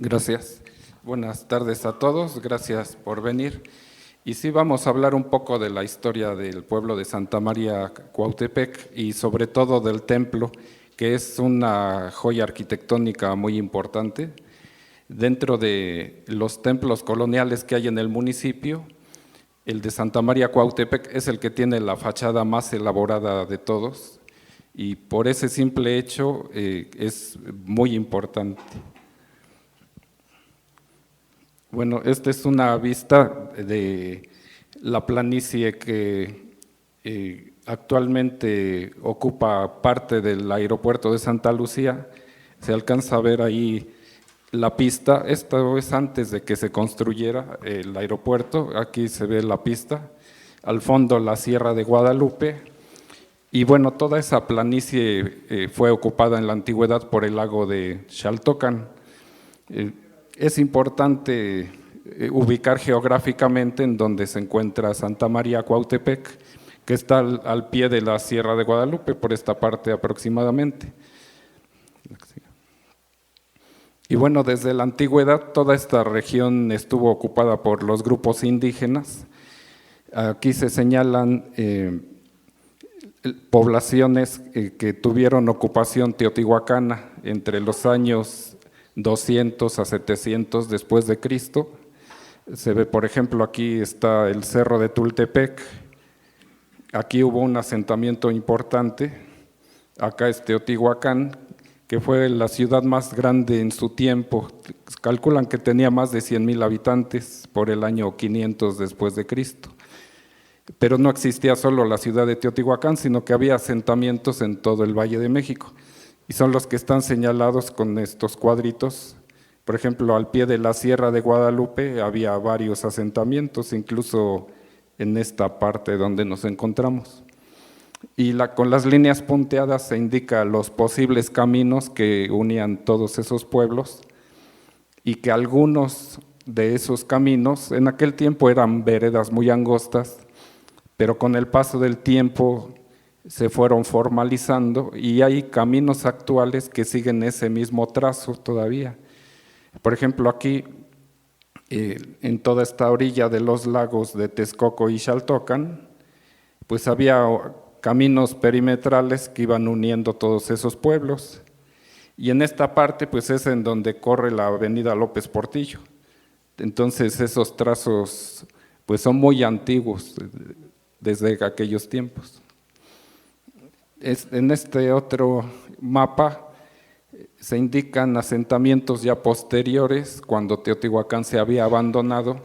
Gracias. Buenas tardes a todos, gracias por venir. Y sí, vamos a hablar un poco de la historia del pueblo de Santa María Cuautepec y sobre todo del templo, que es una joya arquitectónica muy importante. Dentro de los templos coloniales que hay en el municipio, el de Santa María Cuautepec es el que tiene la fachada más elaborada de todos y por ese simple hecho es muy importante. Bueno, esta es una vista de la planicie que actualmente ocupa parte del aeropuerto de Santa Lucía. Se alcanza a ver ahí la pista. Esto es antes de que se construyera el aeropuerto. Aquí se ve la pista. Al fondo la Sierra de Guadalupe. Y bueno, toda esa planicie fue ocupada en la antigüedad por el lago de Xaltocan. Es importante ubicar geográficamente en donde se encuentra Santa María Cuautepec, que está al pie de la Sierra de Guadalupe, por esta parte aproximadamente. Y bueno, desde la antigüedad toda esta región estuvo ocupada por los grupos indígenas. Aquí se señalan poblaciones que tuvieron ocupación teotihuacana entre los años 200 a 700 después de Cristo. Se ve, por ejemplo, aquí está el Cerro de Tultepec. Aquí hubo un asentamiento importante. Acá es Teotihuacán, que fue la ciudad más grande en su tiempo. Calculan que tenía más de 100,000 habitantes por el año 500 después de Cristo. Pero no existía solo la ciudad de Teotihuacán, sino que había asentamientos en todo el Valle de México. Y son los que están señalados con estos cuadritos. Por ejemplo, al pie de la Sierra de Guadalupe había varios asentamientos, incluso en esta parte donde nos encontramos. Y con las líneas punteadas se indica los posibles caminos que unían todos esos pueblos y que algunos de esos caminos en aquel tiempo eran veredas muy angostas, pero con el paso del tiempo se fueron formalizando y hay caminos actuales que siguen ese mismo trazo todavía. Por ejemplo, aquí en toda esta orilla de los lagos de Texcoco y Xaltocan, pues había caminos perimetrales que iban uniendo todos esos pueblos. Y en esta parte pues es en donde corre la avenida López Portillo. Entonces esos trazos pues son muy antiguos desde aquellos tiempos. En este otro mapa se indican asentamientos ya posteriores, cuando Teotihuacán se había abandonado.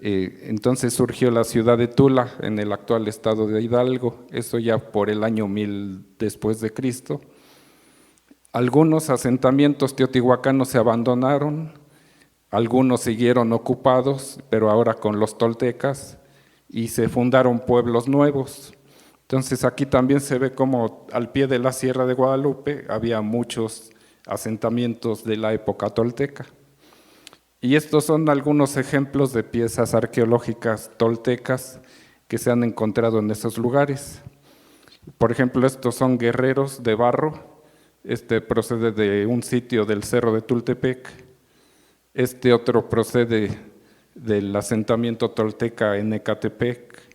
Entonces surgió la ciudad de Tula en el actual estado de Hidalgo, eso ya por el año 1000 después de Cristo. Algunos asentamientos teotihuacanos se abandonaron, algunos siguieron ocupados, pero ahora con los toltecas, y se fundaron pueblos nuevos. Entonces aquí también se ve como al pie de la Sierra de Guadalupe había muchos asentamientos de la época tolteca. Y estos son algunos ejemplos de piezas arqueológicas toltecas que se han encontrado en esos lugares. Por ejemplo, estos son guerreros de barro. Este procede de un sitio del Cerro de Tultepec. Este otro procede del asentamiento tolteca en Ecatepec.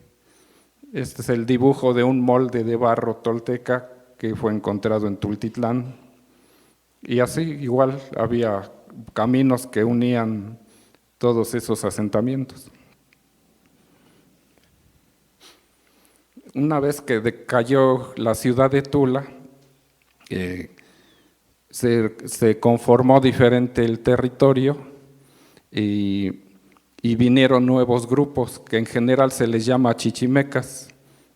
Este es el dibujo de un molde de barro tolteca que fue encontrado en Tultitlán. Y así igual había caminos que unían todos esos asentamientos. Una vez que decayó la ciudad de Tula, se conformó diferente el territorio y vinieron nuevos grupos que en general se les llama chichimecas.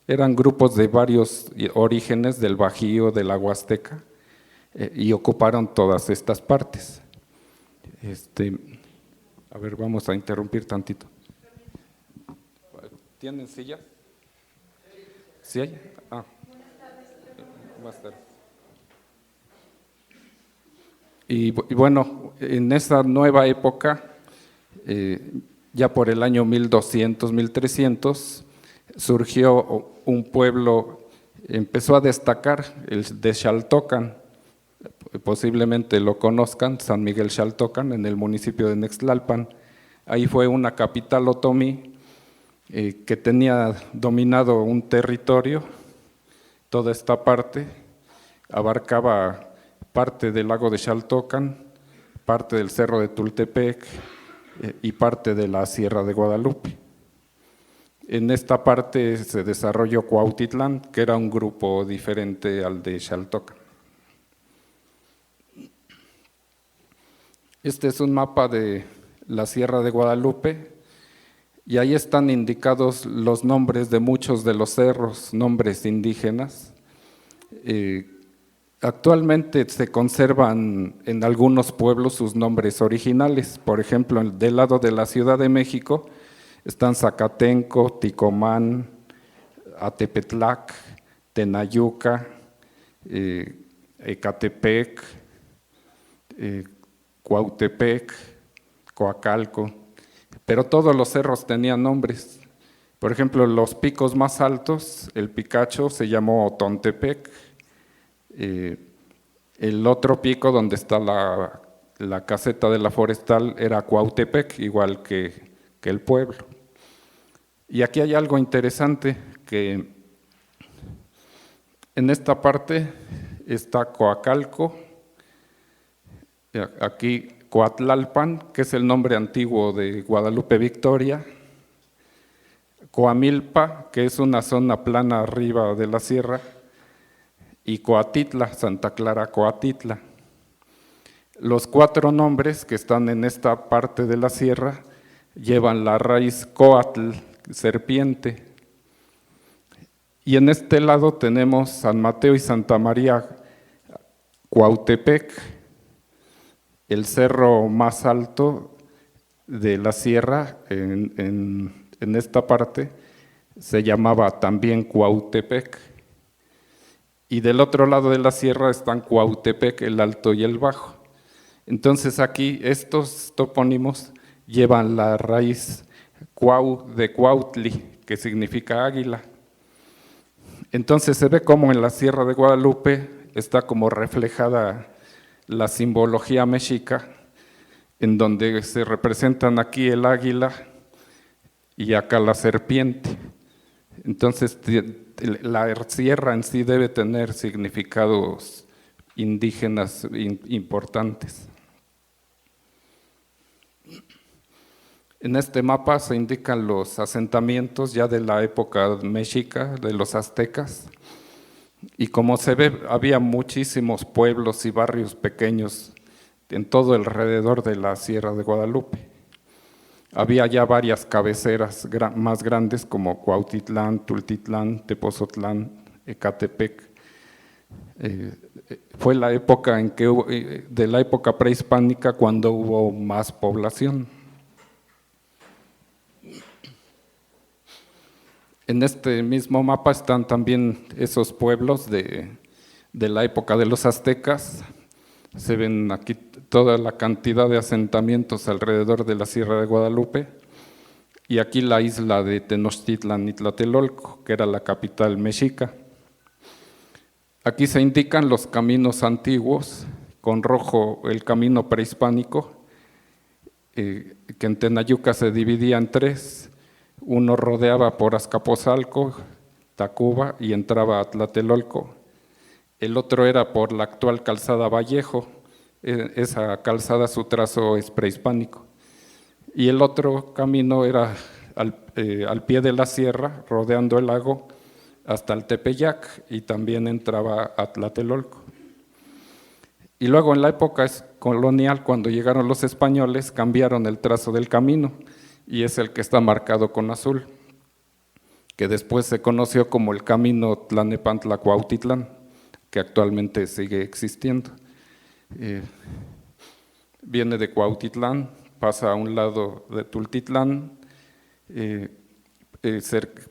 Eran grupos de varios orígenes del Bajío, de la Huasteca, y ocuparon todas estas partes. A ver, vamos a interrumpir tantito. ¿Tienen silla? ¿Sí hay? Ah. Buenas tardes. Y bueno, en esa nueva época, ya por el año 1200, 1300, surgió un pueblo, empezó a destacar, el de Xaltocan, posiblemente lo conozcan, San Miguel Xaltocan, en el municipio de Nextlalpan. Ahí fue una capital otomí que tenía dominado un territorio. Toda esta parte abarcaba parte del lago de Xaltocan, parte del cerro de Tultepec y parte de la Sierra de Guadalupe. En esta parte se desarrolló Cuautitlán, que era un grupo diferente al de Xaltocan. Este es un mapa de la Sierra de Guadalupe y ahí están indicados los nombres de muchos de los cerros, nombres indígenas. Actualmente se conservan en algunos pueblos sus nombres originales. Por ejemplo, del lado de la Ciudad de México están Zacatenco, Ticomán, Atepetlac, Tenayuca, Ecatepec, Cuautepec, Coacalco, pero todos los cerros tenían nombres. Por ejemplo, los picos más altos, el Picacho se llamó Tontepec, el otro pico donde está la caseta de la forestal era Cuautepec, igual que el pueblo. Y aquí hay algo interesante, que en esta parte está Coacalco, aquí Coatlalpan, que es el nombre antiguo de Guadalupe Victoria, Coamilpa, que es una zona plana arriba de la sierra, y Coatitla, Santa Clara Coatitla. Los 4 nombres que están en esta parte de la sierra llevan la raíz Coatl, serpiente. Y en este lado tenemos San Mateo y Santa María Cuautepec, el cerro más alto de la sierra en esta parte se llamaba también Cuautepec. Y del otro lado de la sierra están Cuautepec, el alto y el bajo. Entonces aquí estos topónimos llevan la raíz Cuau de Cuautli, que significa águila. Entonces se ve como en la Sierra de Guadalupe está como reflejada la simbología mexica, en donde se representan aquí el águila y acá la serpiente. Entonces la sierra en sí debe tener significados indígenas importantes. En este mapa se indican los asentamientos ya de la época mexica, de los aztecas, y como se ve, había muchísimos pueblos y barrios pequeños en todo alrededor de la Sierra de Guadalupe. Había ya varias cabeceras más grandes como Cuautitlán, Tultitlán, Tepozotlán, Ecatepec. Fue la época en que de la época prehispánica cuando hubo más población. En este mismo mapa están también esos pueblos de la época de los aztecas. Se ven aquí toda la cantidad de asentamientos alrededor de la Sierra de Guadalupe y aquí la isla de Tenochtitlan y Tlatelolco, que era la capital mexica. Aquí se indican los caminos antiguos, con rojo el camino prehispánico, que en Tenayuca se dividía en 3. Uno rodeaba por Azcapotzalco, Tacuba y entraba a Tlatelolco. El otro era por la actual calzada Vallejo, esa calzada su trazo es prehispánico. Y el otro camino era al pie de la sierra, rodeando el lago, hasta el Tepeyac y también entraba a Tlatelolco. Y luego en la época colonial, cuando llegaron los españoles, cambiaron el trazo del camino y es el que está marcado con azul, que después se conoció como el camino Tlanepantla-Cuautitlán, que actualmente sigue existiendo. Viene de Cuautitlán, pasa a un lado de Tultitlán,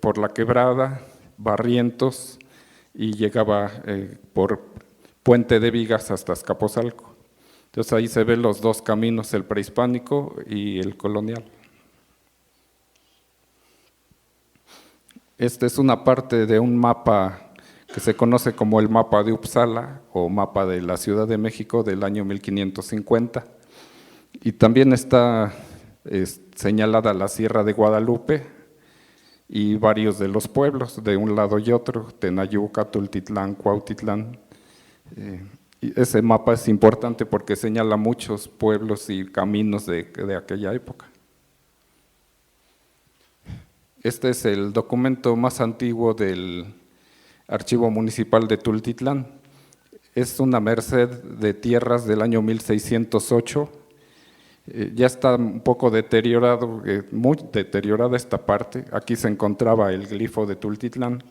por la Quebrada, Barrientos, y llegaba por Puente de Vigas hasta Azcapotzalco. Entonces ahí se ven los 2 caminos, el prehispánico y el colonial. Esta es una parte de un mapa que se conoce como el mapa de Uppsala o mapa de la Ciudad de México del año 1550. Y también está señalada la Sierra de Guadalupe y varios de los pueblos de un lado y otro, Tenayuca, Tultitlán, Cuautitlán. Y ese mapa es importante porque señala muchos pueblos y caminos de aquella época. Este es el documento más antiguo del Archivo Municipal de Tultitlán. Es una merced de tierras del año 1608. Ya está un poco deteriorado, muy deteriorada esta parte. Aquí se encontraba el glifo de Tultitlán,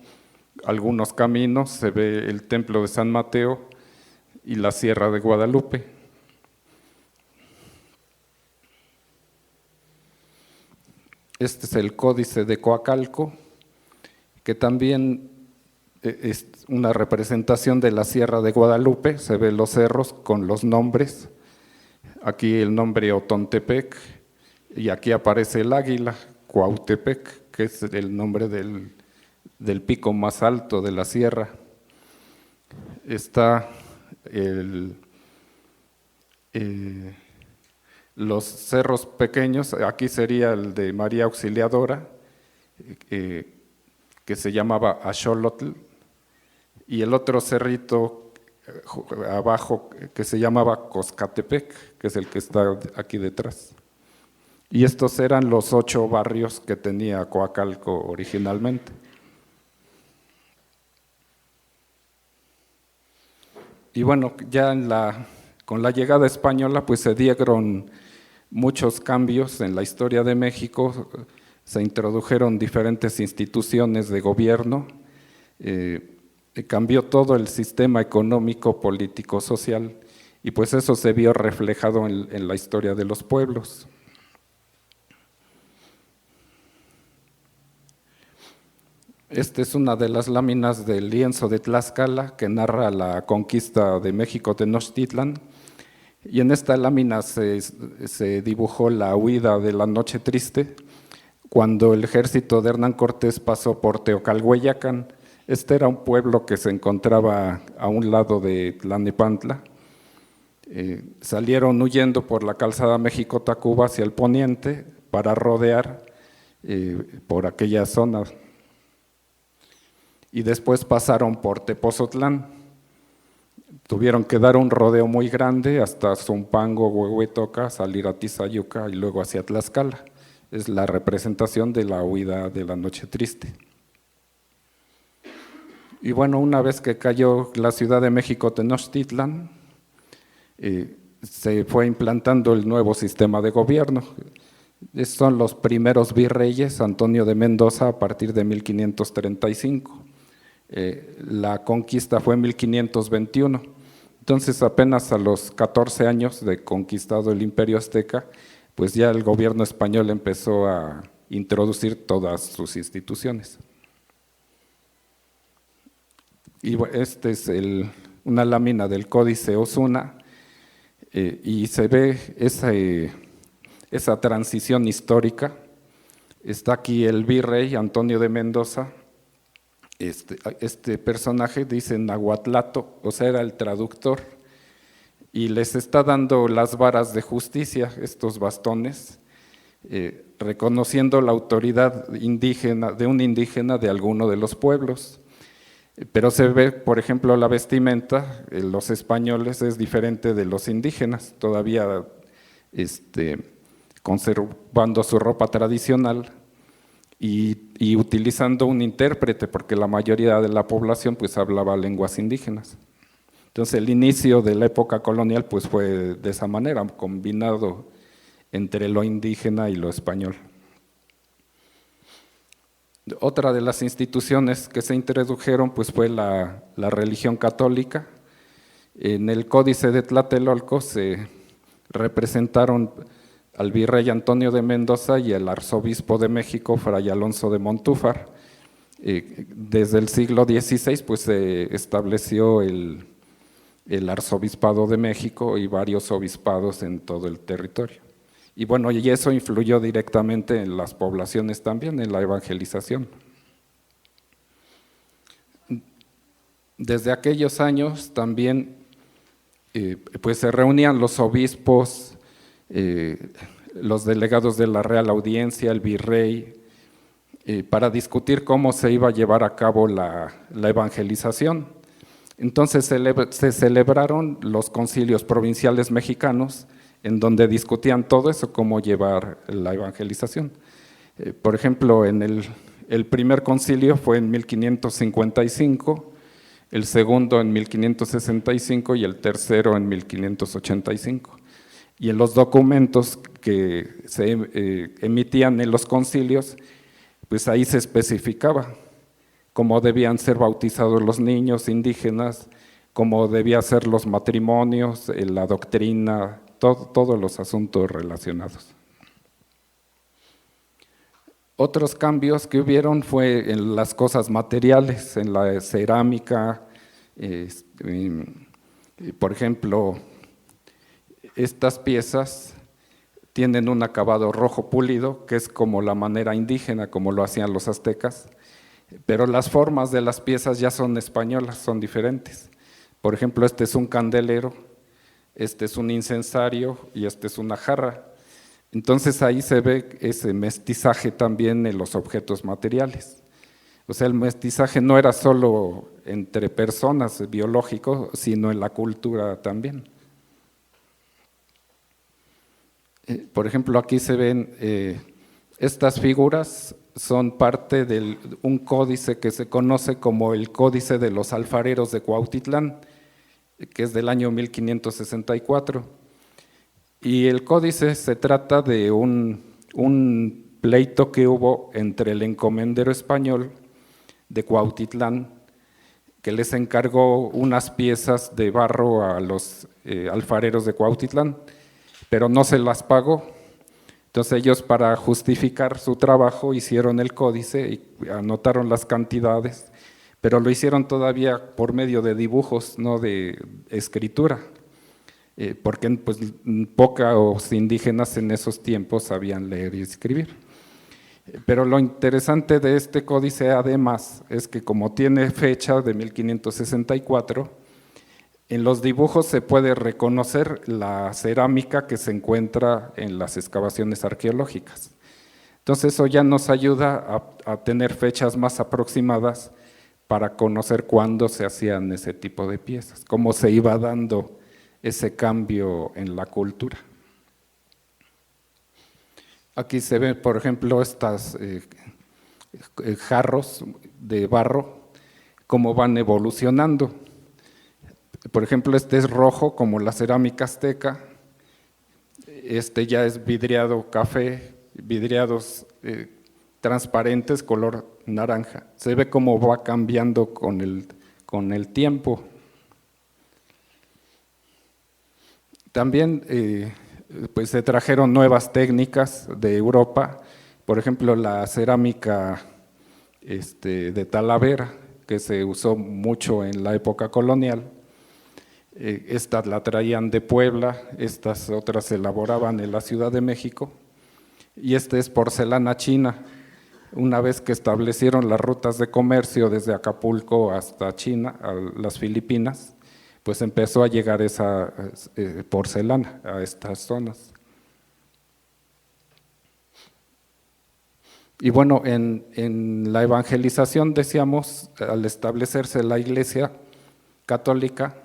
algunos caminos, se ve el templo de San Mateo y la Sierra de Guadalupe. Este es el Códice de Coacalco, que también es una representación de la Sierra de Guadalupe. Se ven los cerros con los nombres. Aquí el nombre Otontepec, y aquí aparece el águila, Cuautepec, que es el nombre del pico más alto de la sierra. Está los cerros pequeños, aquí sería el de María Auxiliadora, que se llamaba Axolotl, y el otro cerrito abajo que se llamaba Coscatepec, que es el que está aquí detrás. Y estos eran los 8 barrios que tenía Coacalco originalmente. Y bueno, ya con la llegada española pues se dieron muchos cambios en la historia de México, se introdujeron diferentes instituciones de gobierno, cambió todo el sistema económico, político, social, y pues eso se vio reflejado en la historia de los pueblos. Esta es una de las láminas del lienzo de Tlaxcala que narra la conquista de México Tenochtitlan, y en esta lámina se dibujó la huida de la Noche Triste, cuando el ejército de Hernán Cortés pasó por Teocalhueyacan. Este era un pueblo que se encontraba a un lado de Tlalnepantla. Salieron huyendo por la calzada México-Tacuba hacia el poniente para rodear por aquella zona. Y después pasaron por Tepozotlán. Tuvieron que dar un rodeo muy grande hasta Zumpango, Huehuetoca, salir a Tizayuca y luego hacia Tlaxcala. Es la representación de la huida de la Noche Triste. Y bueno, una vez que cayó la Ciudad de México Tenochtitlan, se fue implantando el nuevo sistema de gobierno. Son los primeros virreyes, Antonio de Mendoza, a partir de 1535. La conquista fue en 1521. Entonces, apenas a los 14 años de conquistado el Imperio Azteca, pues ya el gobierno español empezó a introducir todas sus instituciones. Y esta es una lámina del Códice Osuna, y se ve esa transición histórica. Está aquí el virrey Antonio de Mendoza. Este personaje dice Nahuatlato, o sea, era el traductor, y les está dando las varas de justicia, estos bastones, reconociendo la autoridad indígena de un indígena de alguno de los pueblos. Pero se ve, por ejemplo, la vestimenta, los españoles es diferente de los indígenas, todavía conservando su ropa tradicional y utilizando un intérprete, porque la mayoría de la población pues hablaba lenguas indígenas. Entonces el inicio de la época colonial pues fue de esa manera, combinado entre lo indígena y lo español. Otra de las instituciones que se introdujeron pues fue la religión católica. En el Códice de Tlatelolco se representaron al virrey Antonio de Mendoza y el arzobispo de México, Fray Alonso de Montúfar. Desde el siglo XVI pues se estableció el arzobispado de México y varios obispados en todo el territorio. Y bueno, y eso influyó directamente en las poblaciones también, en la evangelización. Desde aquellos años también pues se reunían los obispos, los delegados de la Real Audiencia, el virrey, para discutir cómo se iba a llevar a cabo la evangelización. Entonces se celebraron los concilios provinciales mexicanos, en donde discutían todo eso, cómo llevar la evangelización. Por ejemplo, el primer concilio fue en 1555, el segundo en 1565 y el tercero en 1585. Y en los documentos que se emitían en los concilios, pues ahí se especificaba cómo debían ser bautizados los niños indígenas, cómo debían ser los matrimonios, la doctrina, todos los asuntos relacionados. Otros cambios que hubieron fue en las cosas materiales, en la cerámica, por ejemplo, estas piezas tienen un acabado rojo pulido, que es como la manera indígena, como lo hacían los aztecas, pero las formas de las piezas ya son españolas, son diferentes. Por ejemplo, este es un candelero, este es un incensario y este es una jarra. Entonces ahí se ve ese mestizaje también en los objetos materiales. O sea, el mestizaje no era solo entre personas biológicos, sino en la cultura también. Por ejemplo, aquí se ven estas figuras, son parte de un códice que se conoce como el Códice de los Alfareros de Cuautitlán, que es del año 1564. Y el códice se trata de un pleito que hubo entre el encomendero español de Cuautitlán, que les encargó unas piezas de barro a los alfareros de Cuautitlán, pero no se las pagó. Entonces ellos, para justificar su trabajo, hicieron el códice y anotaron las cantidades, pero lo hicieron todavía por medio de dibujos, no de escritura, porque pues, pocos indígenas en esos tiempos sabían leer y escribir. Pero lo interesante de este códice, además, es que como tiene fecha de 1564, en los dibujos se puede reconocer la cerámica que se encuentra en las excavaciones arqueológicas. Entonces eso ya nos ayuda a tener fechas más aproximadas para conocer cuándo se hacían ese tipo de piezas, cómo se iba dando ese cambio en la cultura. Aquí se ven, por ejemplo, estas jarros de barro, cómo van evolucionando. Por ejemplo, este es rojo como la cerámica azteca, este ya es vidriado café, vidriados transparentes color naranja. Se ve cómo va cambiando con el tiempo. También pues se trajeron nuevas técnicas de Europa, por ejemplo la cerámica de Talavera, que se usó mucho en la época colonial. Estas la traían de Puebla, estas otras se elaboraban en la Ciudad de México, y este es porcelana china. Una vez que establecieron las rutas de comercio desde Acapulco hasta China, a las Filipinas, pues empezó a llegar esa porcelana a estas zonas. Y bueno, en la evangelización, decíamos, al establecerse la Iglesia católica,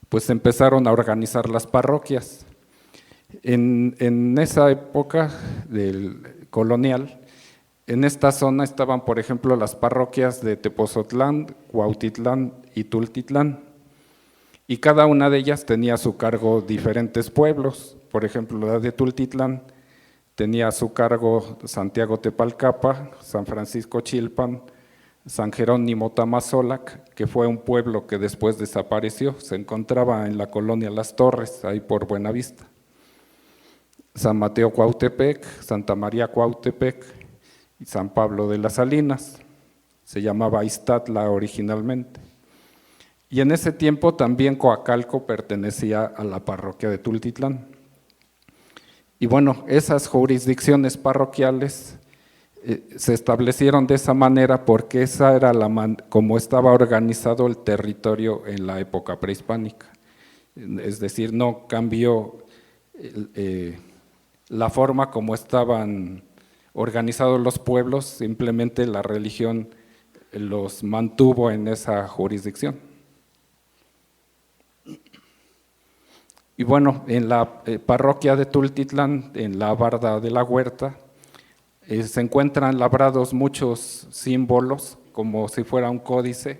pues empezaron a organizar las parroquias. En esa época del colonial, en esta zona estaban, por ejemplo, las parroquias de Tepozotlán, Cuautitlán y Tultitlán, y cada una de ellas tenía a su cargo diferentes pueblos. Por ejemplo, la de Tultitlán tenía a su cargo Santiago Tepalcapa, San Francisco Chilpan, San Jerónimo Tamazolac, que fue un pueblo que después desapareció, se encontraba en la colonia Las Torres, ahí por Buenavista. San Mateo Cuautepec, Santa María Cuautepec y San Pablo de las Salinas, se llamaba Iztatla originalmente. Y en ese tiempo también Coacalco pertenecía a la parroquia de Tultitlán. Y bueno, esas jurisdicciones parroquiales Se establecieron de esa manera porque esa era como estaba organizado el territorio en la época prehispánica. Es decir, no cambió la forma como estaban organizados los pueblos, simplemente la religión los mantuvo en esa jurisdicción. Y bueno, en la parroquia de Tultitlán, en la barda de la Huerta, se encuentran labrados muchos símbolos, como si fuera un códice.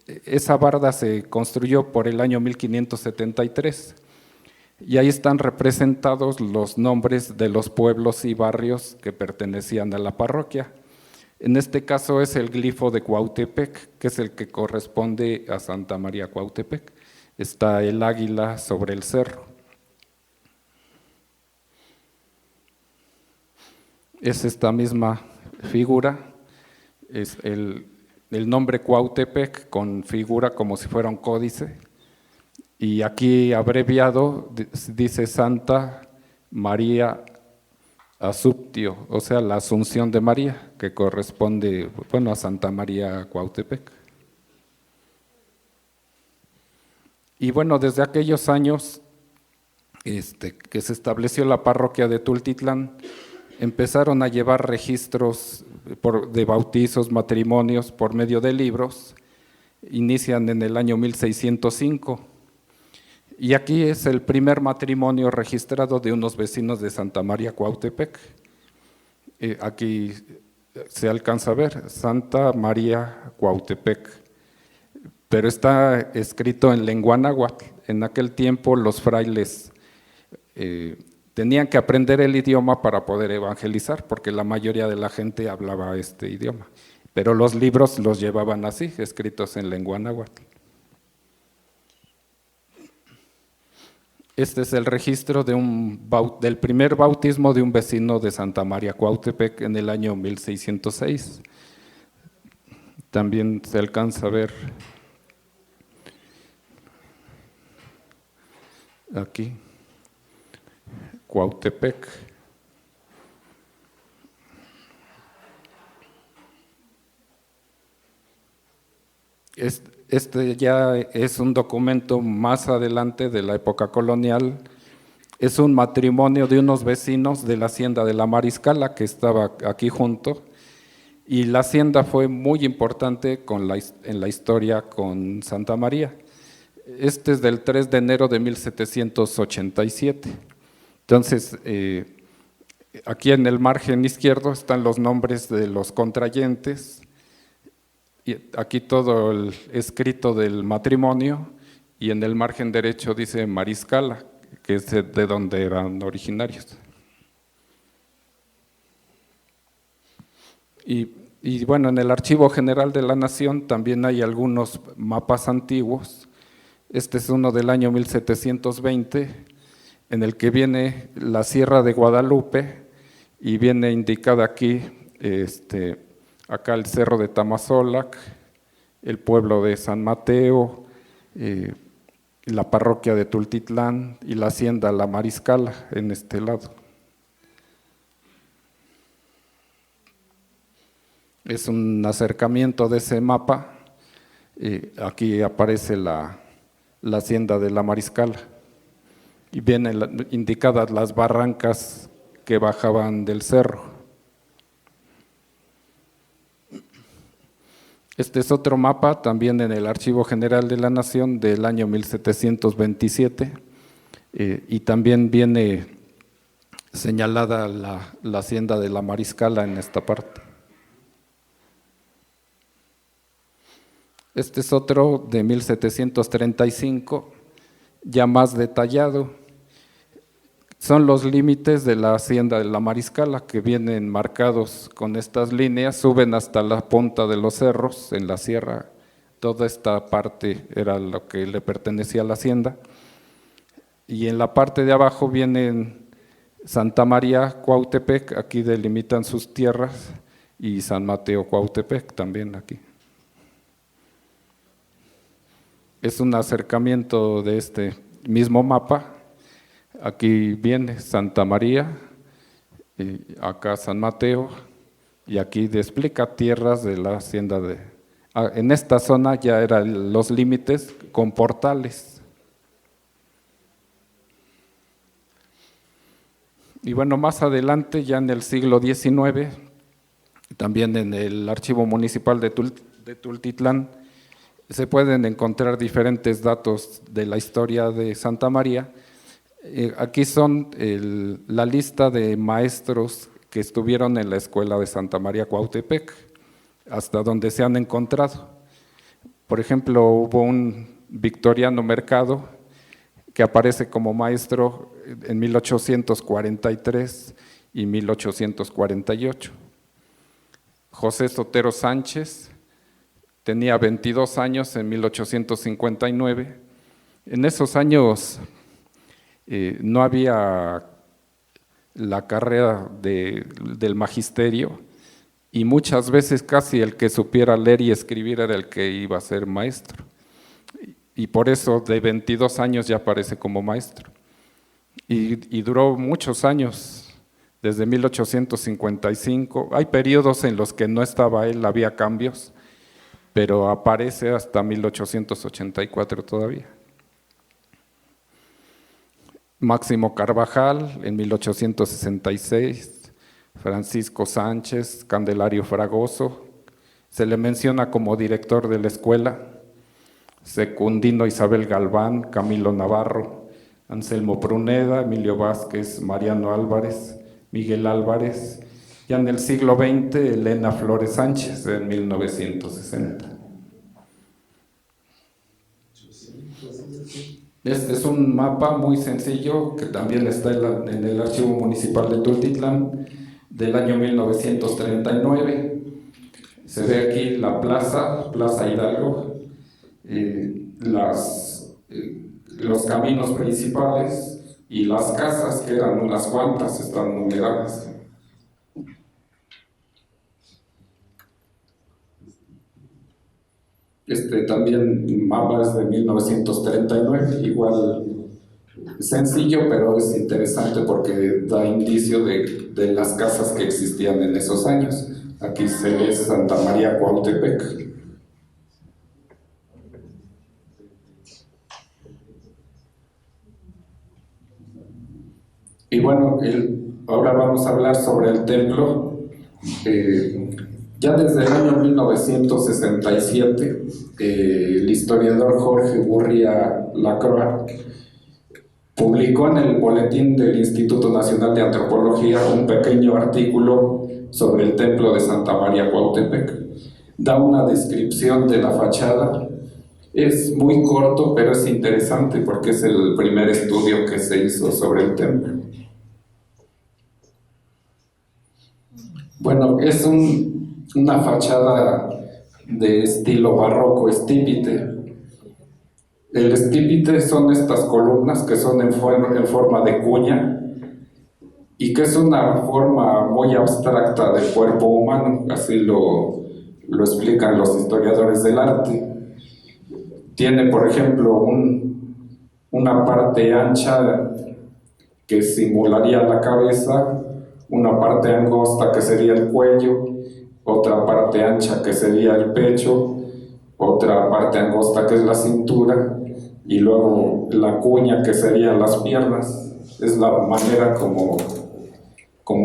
Esa barda se construyó por el año 1573 y ahí están representados los nombres de los pueblos y barrios que pertenecían a la parroquia. En este caso es el glifo de Cuautepec, que es el que corresponde a Santa María Cuautepec. Está el águila sobre el cerro. Es esta misma figura, es el nombre Cuautepec con figura como si fuera un códice, y aquí abreviado dice Santa María Asuptio, o sea, la Asunción de María, que corresponde, bueno, a Santa María Cuautepec. Y bueno, desde aquellos años que se estableció la parroquia de Tultitlán, empezaron a llevar registros de bautizos, matrimonios por medio de libros. Inician en el año 1605 y aquí es el primer matrimonio registrado de unos vecinos de Santa María Cuautepec. Aquí se alcanza a ver Santa María Cuautepec, pero está escrito en lengua náhuatl. En aquel tiempo los frailes tenían que aprender el idioma para poder evangelizar, porque la mayoría de la gente hablaba este idioma, pero los libros los llevaban así, escritos en lengua náhuatl. Este es el registro del primer bautismo de un vecino de Santa María Cuautepec en el año 1606. También se alcanza a ver aquí, Cuautepec. Este ya es un documento más adelante de la época colonial. Es un matrimonio de unos vecinos de la hacienda de la Mariscala, que estaba aquí junto, y la hacienda fue muy importante en la historia con Santa María. Este es del 3 de enero de 1787. Entonces, aquí en el margen izquierdo están los nombres de los contrayentes, y aquí todo el escrito del matrimonio, y en el margen derecho dice Mariscala, que es de donde eran originarios. Y bueno, en el Archivo General de la Nación también hay algunos mapas antiguos. Este es uno del año 1720, en el que viene la Sierra de Guadalupe y viene indicada aquí, acá el Cerro de Tamazolac, el pueblo de San Mateo, la parroquia de Tultitlán y la hacienda La Mariscala en este lado. Es un acercamiento de ese mapa. Aquí aparece la hacienda de La Mariscala y vienen indicadas las barrancas que bajaban del cerro. Este es otro mapa también en el Archivo General de la Nación del año 1727, y también viene señalada la hacienda de La Mariscala en esta parte. Este es otro de 1735, ya más detallado. Son los límites de la hacienda de La Mariscala, que vienen marcados con estas líneas, suben hasta la punta de los cerros en la sierra. Toda esta parte era lo que le pertenecía a la hacienda. Y en la parte de abajo vienen Santa María Cuautepec, aquí delimitan sus tierras, y San Mateo Cuautepec también aquí. Es un acercamiento de este mismo mapa. Aquí viene Santa María y acá San Mateo, y aquí explica tierras de la hacienda de... en esta zona ya eran los límites con portales. Y bueno, más adelante, ya en el siglo XIX, también en el Archivo Municipal de Tultitlán, se pueden encontrar diferentes datos de la historia de Santa María. Aquí son la lista de maestros que estuvieron en la escuela de Santa María Cuautepec, hasta donde se han encontrado. Por ejemplo, hubo un Victoriano Mercado que aparece como maestro en 1843 y 1848. José Sotero Sánchez tenía 22 años en 1859. En esos años no había la carrera del magisterio, y muchas veces casi el que supiera leer y escribir era el que iba a ser maestro. Y por eso de 22 años ya aparece como maestro. Y duró muchos años, desde 1855. Hay periodos en los que no estaba él, había cambios, pero aparece hasta 1884 todavía. Máximo Carvajal en 1866, Francisco Sánchez, Candelario Fragoso, se le menciona como director de la escuela, Secundino Isabel Galván, Camilo Navarro, Anselmo Pruneda, Emilio Vázquez, Mariano Álvarez, Miguel Álvarez, ya en el siglo XX, Elena Flores Sánchez en 1960. Este es un mapa muy sencillo que también está en el Archivo Municipal de Tultitlán del año 1939. Se ve aquí la Plaza Hidalgo, los caminos principales y las casas, que eran unas cuantas, están numeradas. También mapa es de 1939, igual sencillo, pero es interesante porque da indicio de las casas que existían en esos años. Aquí se ve Santa María Cuautepec. Y bueno, ahora vamos a hablar sobre el templo. Ya desde el año 1967, el historiador Jorge Gurría Lacroix publicó en el boletín del Instituto Nacional de Antropología un pequeño artículo sobre el templo de Santa María Cuautepec. Da una descripción de la fachada. Es muy corto, pero es interesante porque es el primer estudio que se hizo sobre el templo. Bueno, es una fachada de estilo barroco estípite. El estípite son estas columnas que son en forma de cuña y que es una forma muy abstracta del cuerpo humano, así lo explican los historiadores del arte. Tiene, por ejemplo, una parte ancha que simularía la cabeza, una parte angosta que sería el cuello, otra parte ancha que sería el pecho, otra parte angosta que es la cintura, y luego la cuña que serían las piernas. Es la manera como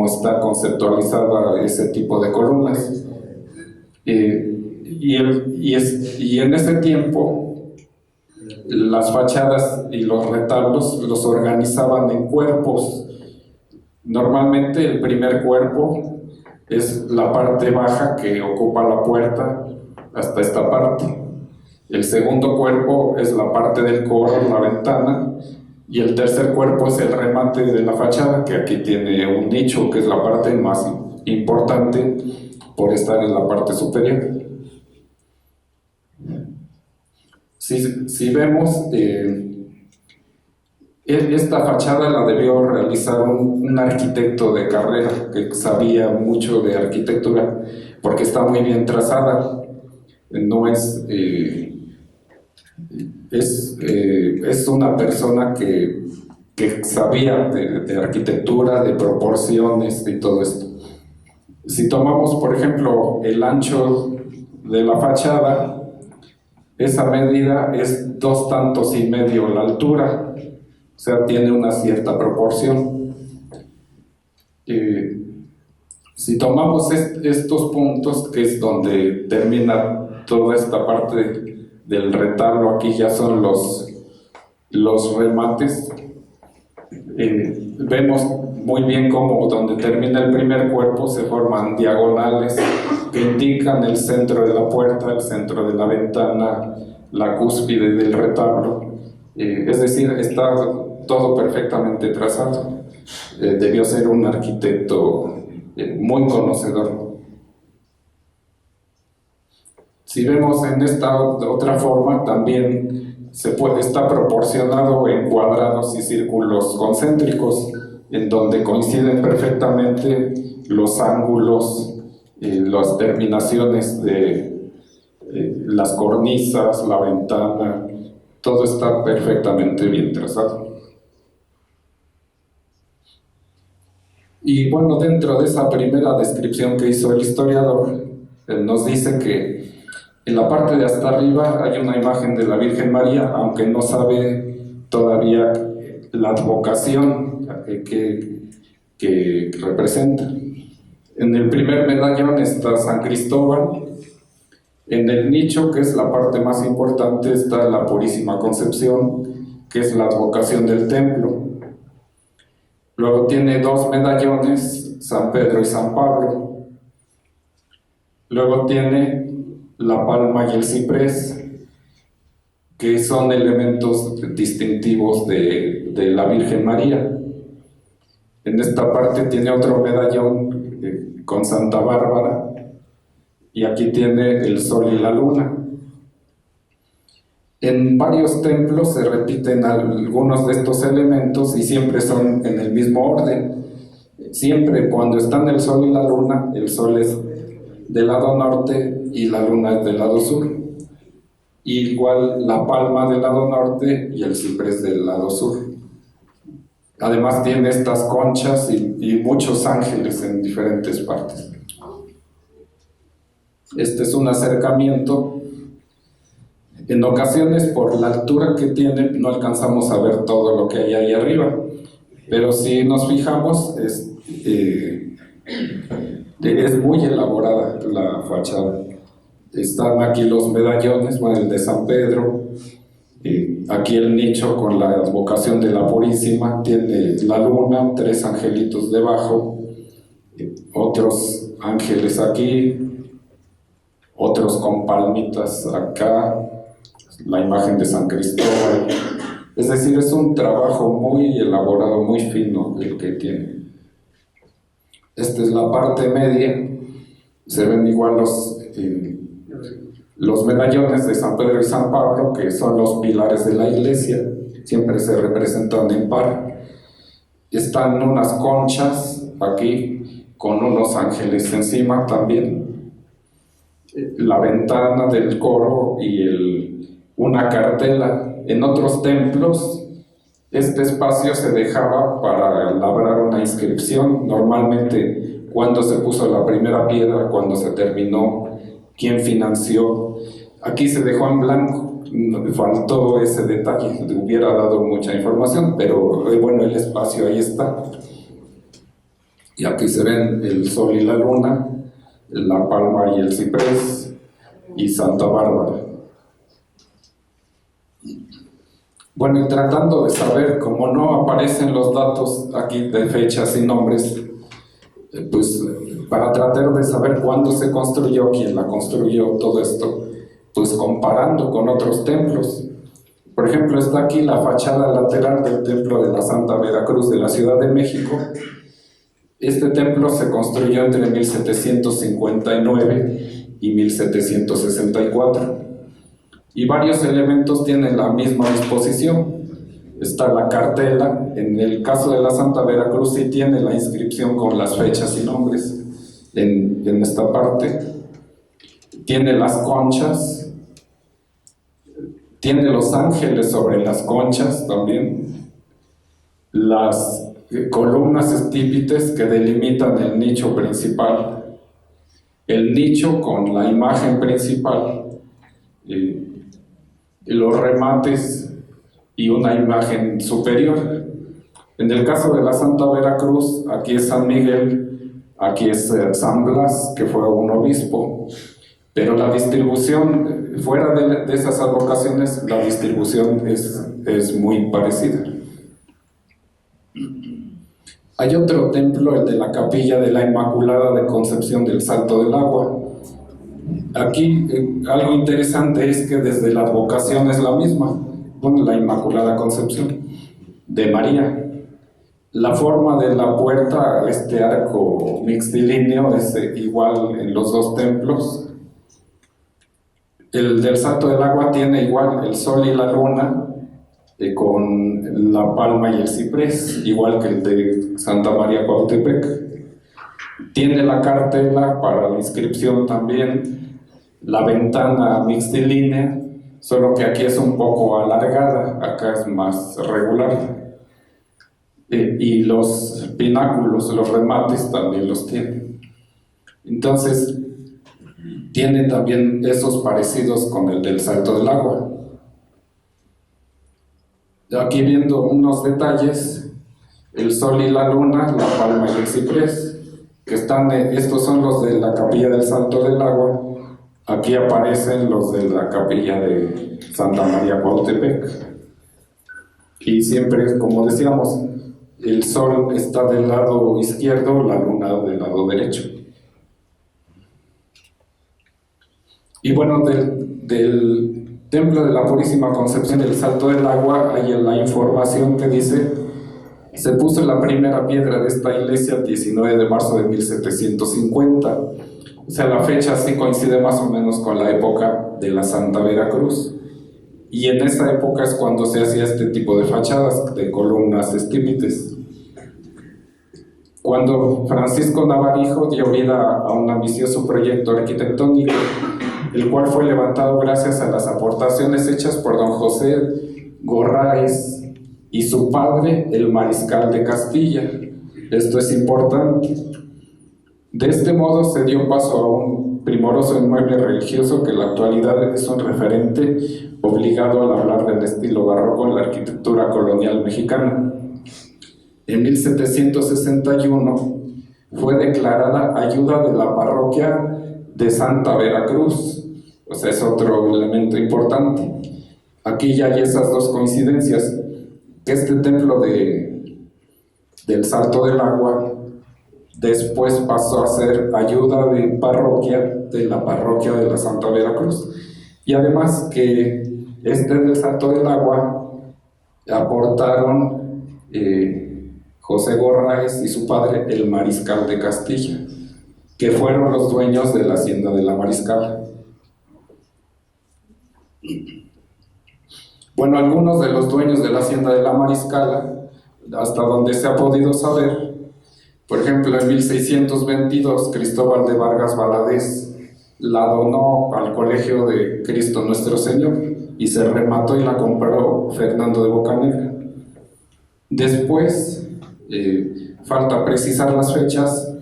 está conceptualizada ese tipo de columnas. Y en ese tiempo las fachadas y los retablos los organizaban en cuerpos. Normalmente el primer cuerpo es la parte baja que ocupa la puerta hasta esta parte. El segundo cuerpo es la parte del coro, la ventana, y el tercer cuerpo es el remate de la fachada, que aquí tiene un nicho, que es la parte más importante por estar en la parte superior. Si vemos, esta fachada la debió realizar un arquitecto de carrera que sabía mucho de arquitectura, porque está muy bien trazada. No es una persona que que sabía de arquitectura, de proporciones y todo esto. Si tomamos, por ejemplo, el ancho de la fachada, esa medida es 2,5 tantos la altura, o sea, tiene una cierta proporción. Si tomamos estos puntos, que es donde termina toda esta parte del retablo, aquí ya son los remates, vemos muy bien cómo donde termina el primer cuerpo se forman diagonales que indican el centro de la puerta, el centro de la ventana, la cúspide del retablo. Es decir, está todo perfectamente trazado. Debió ser un arquitecto muy conocedor. Si vemos en esta otra forma, también está proporcionado en cuadrados y círculos concéntricos, en donde coinciden perfectamente los ángulos, las terminaciones de las cornisas, la ventana, todo está perfectamente bien trazado. Y bueno, dentro de esa primera descripción que hizo el historiador, nos dice que en la parte de hasta arriba hay una imagen de la Virgen María, aunque no sabe todavía la advocación que representa. En el primer medallón está San Cristóbal. En el nicho, que es la parte más importante, está la Purísima Concepción, que es la advocación del templo. Luego tiene 2 medallones, San Pedro y San Pablo. Luego tiene la palma y el ciprés, que son elementos distintivos de la Virgen María. En esta parte tiene otro medallón con Santa Bárbara, y aquí tiene el sol y la luna. En varios templos se repiten algunos de estos elementos y siempre son en el mismo orden. Siempre cuando están el sol y la luna, el sol es del lado norte y la luna es del lado sur. Igual la palma del lado norte y el ciprés del lado sur. Además tiene estas conchas y muchos ángeles en diferentes partes. Este es un acercamiento. En ocasiones, por la altura que tiene, no alcanzamos a ver todo lo que hay ahí arriba. Pero si nos fijamos, es muy elaborada la fachada. Están aquí los medallones, bueno, el de San Pedro, aquí el nicho con la advocación de la Purísima, tiene la luna, 3 angelitos debajo, otros ángeles aquí, otros con palmitas acá, la imagen de San Cristóbal. Es decir, es un trabajo muy elaborado, muy fino el que tiene. Esta es la parte media. Se ven igual los medallones de San Pedro y San Pablo, que son los pilares de la iglesia. Siempre se representan en par. Están unas conchas aquí con unos ángeles encima también. La ventana del coro y una cartela. En otros templos, este espacio se dejaba para labrar una inscripción. Normalmente, cuando se puso la primera piedra, cuando se terminó, quién financió. Aquí se dejó en blanco. Faltó ese detalle. Hubiera dado mucha información, pero bueno, el espacio ahí está. Y aquí se ven el sol y la luna, la palma y el ciprés, y Santa Bárbara. Bueno, y tratando de saber, como no aparecen los datos aquí de fechas y nombres, pues para tratar de saber cuándo se construyó, quién la construyó, todo esto, pues comparando con otros templos. Por ejemplo, está aquí la fachada lateral del templo de la Santa Veracruz de la Ciudad de México. Este templo se construyó entre 1759 y 1764. Y varios elementos tienen la misma disposición. Está la cartela. En el caso de la Santa Veracruz sí tiene la inscripción con las fechas y nombres en esta parte. Tiene las conchas, tiene los ángeles sobre las conchas también. las columnas estípites que delimitan el nicho principal, el nicho con la imagen principal, los remates y una imagen superior. En el caso de la Santa Veracruz, aquí es San Miguel, aquí es San Blas, que fue un obispo, pero la distribución, fuera de esas advocaciones, la distribución es muy parecida. Hay otro templo, el de la Capilla de la Inmaculada de Concepción del Salto del Agua. Aquí algo interesante es que desde la advocación es la misma, bueno, la Inmaculada Concepción de María. La forma de la puerta, este arco mixtilíneo, es igual en los dos templos. El del Salto del Agua tiene igual el sol y la luna, con la palma y el ciprés, igual que el de Santa María Cuautepec. Tiene la cartela para la inscripción también, la ventana mixtilínea, solo que aquí es un poco alargada, acá es más regular. Y los pináculos, los remates también los tiene. Entonces, tiene también esos parecidos con el del Salto del Agua. Aquí viendo unos detalles, el sol y la luna, la palma y el ciprés, que están, estos son los de la Capilla del Salto del Agua. Aquí aparecen los de la Capilla de Santa María Cuautepec. Y siempre, como decíamos, el sol está del lado izquierdo, la luna del lado derecho. Y bueno, del Templo de la Purísima Concepción del Salto del Agua hay la información que dice: se puso la primera piedra de esta iglesia el 19 de marzo de 1750. O sea, la fecha sí coincide más o menos con la época de la Santa Veracruz. Y en esa época es cuando se hacía este tipo de fachadas, de columnas estípites. Cuando Francisco Navarijo dio vida a un ambicioso proyecto arquitectónico, el cual fue levantado gracias a las aportaciones hechas por don José Gorraiz y su padre, el mariscal de Castilla. Esto es importante. De este modo se dio paso a un primoroso inmueble religioso que en la actualidad es un referente obligado al hablar del estilo barroco en la arquitectura colonial mexicana. En 1761 fue declarada ayuda de la parroquia de Santa Veracruz. O sea, es otro elemento importante. Aquí ya hay esas dos coincidencias, que este templo del Salto del Agua después pasó a ser ayuda de parroquia de la parroquia de la Santa Veracruz. Y además que del Salto del Agua aportaron José Gorraiz y su padre, el mariscal de Castilla, que fueron los dueños de la hacienda de la Mariscala. Bueno, algunos de los dueños de la hacienda de la Mariscala, hasta donde se ha podido saber, por ejemplo, en 1622, Cristóbal de Vargas Valadez la donó al Colegio de Cristo Nuestro Señor y se remató y la compró Fernando de Bocanegra. Después, falta precisar las fechas,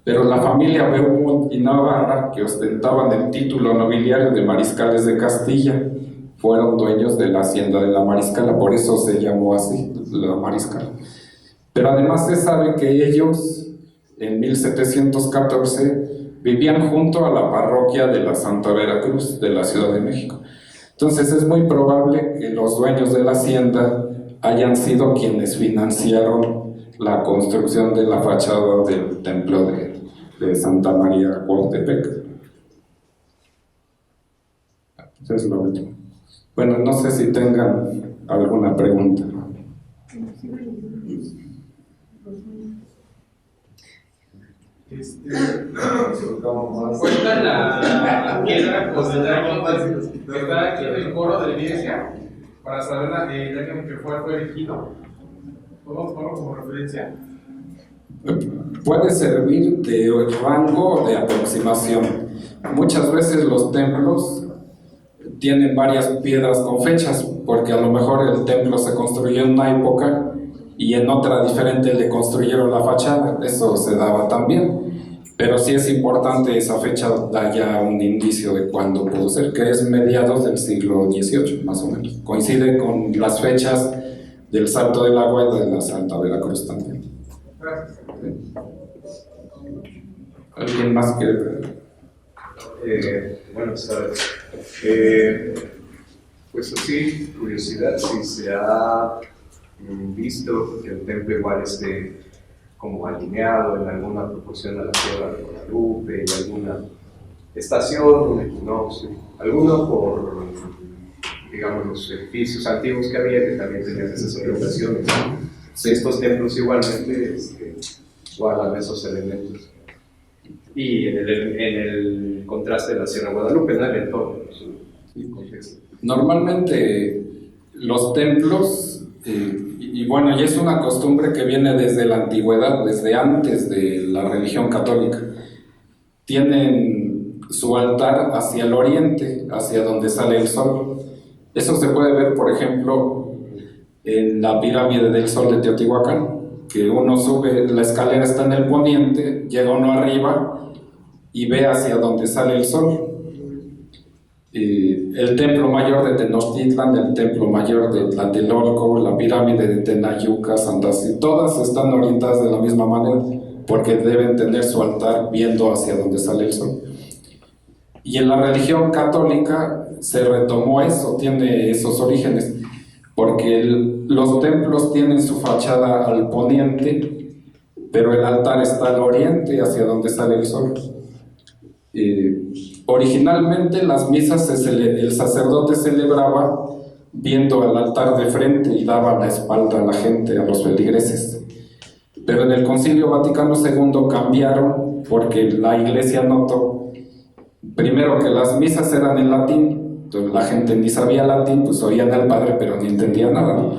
pero la familia Beaumont y Navarra, que ostentaban el título nobiliario de mariscales de Castilla, fueron dueños de la hacienda de la Mariscala, por eso se llamó así, la Mariscala. Pero además se sabe que ellos, en 1714, vivían junto a la parroquia de la Santa Veracruz, de la Ciudad de México. Entonces es muy probable que los dueños de la hacienda hayan sido quienes financiaron la construcción de la fachada del templo de Santa María Cuautepec. Eso es lo último. Bueno, no sé si tengan alguna pregunta. Cuenta la piedra que está aquí en el coro de la iglesia para saber la que fue erigido. ¿Podemos tomarlo como referencia? Puede servir de rango de aproximación. Muchas veces los templos tienen varias piedras con fechas, porque a lo mejor el templo se construyó en una época y en otra diferente le construyeron la fachada. Eso se daba también, pero sí es importante, esa fecha da ya un indicio de cuándo pudo ser, que es mediados del siglo XVIII, más o menos. Coincide con las fechas del Salto del Agua y de la Santa Veracruz también. ¿Alguien más quiere ver? Buenas tardes. Pues así, curiosidad, si se ha visto que el templo igual esté como alineado en alguna proporción a la Sierra de Guadalupe, en alguna estación, un equinoccio, alguno por, digamos, los edificios antiguos que había, que también tenían esas orientaciones. Sí. Estos templos igualmente guardan esos elementos. Y en el contraste de la Sierra de Guadalupe, en el entorno, en contexto. Normalmente los templos, y bueno, y es una costumbre que viene desde la antigüedad, desde antes de la religión católica, tienen su altar hacia el oriente, hacia donde sale el sol. Eso se puede ver, por ejemplo, en la pirámide del Sol de Teotihuacán, que uno sube, la escalera está en el poniente, llega uno arriba y ve hacia donde sale el sol. El templo mayor de Tenochtitlan, el templo mayor de Tlatelolco, la pirámide de Tenayuca, Santa Cecilia, todas están orientadas de la misma manera, porque deben tener su altar viendo hacia donde sale el sol. Y en la religión católica se retomó eso, tiene esos orígenes, porque los templos tienen su fachada al poniente, pero el altar está al oriente, hacia donde sale el sol. Originalmente las misas el sacerdote celebraba viendo al altar de frente y daba la espalda a la gente, a los feligreses. Pero en el Concilio Vaticano II cambiaron, porque la Iglesia notó, primero, que las misas eran en latín, entonces la gente ni sabía latín, pues oían al padre pero ni entendía nada, ¿no?